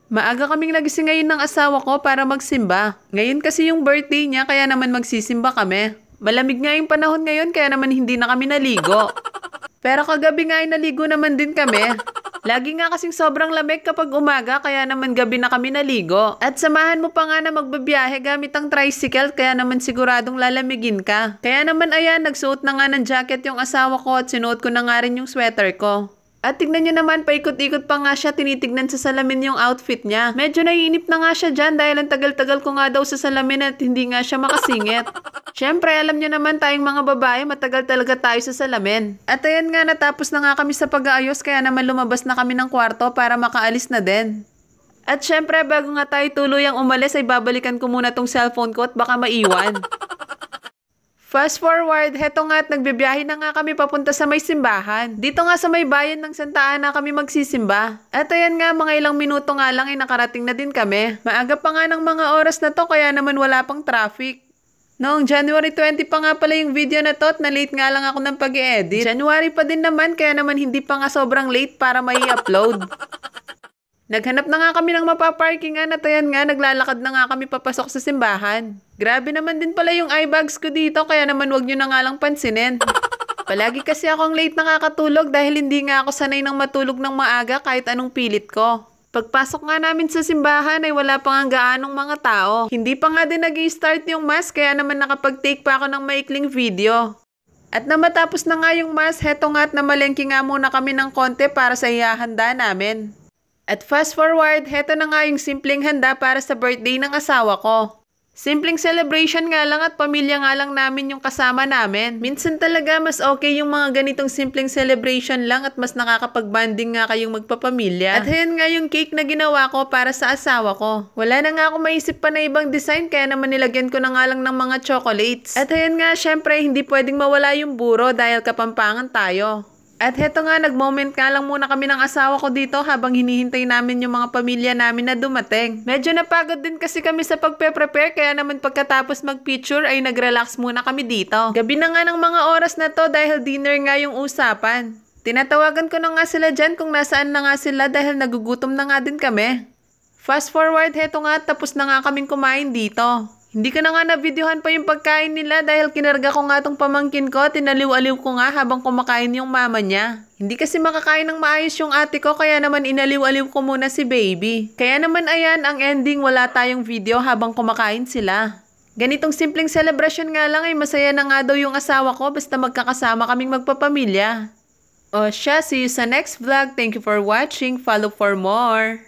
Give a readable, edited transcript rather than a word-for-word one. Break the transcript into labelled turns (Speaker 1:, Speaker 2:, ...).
Speaker 1: Maaga kaming nagising ngayon ng asawa ko para magsimba. Ngayon kasi yung birthday niya kaya naman magsisimba kami. Malamig nga yung panahon ngayon kaya naman hindi na kami naligo. Pero kagabi nga ay naligo naman din kami. Lagi nga kasing sobrang lamig kapag umaga kaya naman gabi na kami naligo. At samahan mo pa nga na magbabiyahe gamit ang tricycle kaya naman siguradong lalamigin ka. Kaya naman ayan, nagsuot na nga ng jacket yung asawa ko at sinuot ko na nga rin yung sweater ko. At tignan nyo naman, paikot-ikot pa nga siya, tinitignan sa salamin yung outfit niya. Medyo naiinip na nga siya dyan dahil ang tagal-tagal ko nga daw sa salamin at hindi nga siya makasingit. Siyempre, alam nyo naman tayong mga babae, matagal talaga tayo sa salamin. At ayan nga, natapos na nga kami sa pag-aayos kaya naman lumabas na kami ng kwarto para makaalis na din. At syempre, bago nga tayo tuluyang umalis ay babalikan ko muna tong cellphone ko at baka maiwan. Fast forward, heto nga at nagbibiyahe na nga kami papunta sa may simbahan. Dito nga sa may bayan ng Santa Ana kami magsisimba. At ayan nga, mga ilang minuto nga lang ay nakarating na din kami. Maaga pa nga ng mga oras na to kaya naman wala pang traffic. Noong January 20 pa nga pala yung video na to at na-late nga lang ako ng pag-i-edit. January pa din naman kaya naman hindi pa nga sobrang late para mai-upload. Naghanap na nga kami ng mapaparkingan at ayan nga, naglalakad na nga kami papasok sa simbahan. Grabe naman din pala yung eye bags ko dito kaya naman wag nyo na nga lang pansinin. Palagi kasi akong late nakakatulog dahil hindi nga ako sanay ng matulog ng maaga kahit anong pilit ko. Pagpasok nga namin sa simbahan ay wala pa nga gaanong mga tao. Hindi pa nga din nag-i-start yung mass kaya naman nakapag-take pa ako ng maikling video. At na matapos na nga yung mass, heto nga at namalengke nga muna kami ng konti para sa ihahanda namin. At fast forward, heto na nga yung simpleng handa para sa birthday ng asawa ko. Simpleng celebration nga lang at pamilya nga lang namin yung kasama namin. Minsan talaga mas okay yung mga ganitong simpleng celebration lang at mas nakakapag-bonding nga kayong magpapamilya. At ayan nga yung cake na ginawa ko para sa asawa ko. Wala na nga ako maisip pa na ibang design kaya naman nilagyan ko na nga lang ng mga chocolates. At ayan nga, syempre hindi pwedeng mawala yung buro dahil kapampangan tayo. At heto nga, nag-moment nga lang muna kami ng asawa ko dito habang hinihintay namin yung mga pamilya namin na dumating. Medyo napagod din kasi kami sa pagpe-prepare kaya naman pagkatapos mag-picture ay nag-relax muna kami dito. Gabi na nga ng mga oras na to dahil dinner nga yung usapan. Tinatawagan ko na nga sila dyan kung nasaan na nga sila dahil nagugutom na nga din kami. Fast forward, heto nga, tapos na nga kaming kumain dito. Hindi ko na nga na-videohan pa yung pagkain nila dahil kinarga ko nga tong pamangkin ko, tinaliw-aliw ko nga habang kumakain yung mama niya. Hindi kasi makakain ng maayos yung ate ko kaya naman inaliw-aliw ko muna si baby. Kaya naman ayan, ang ending wala tayong video habang kumakain sila. Ganitong simpleng celebration nga lang ay masaya na nga daw yung asawa ko basta magkakasama kaming magpapamilya. O siya, see you sa next vlog. Thank you for watching. Follow for more.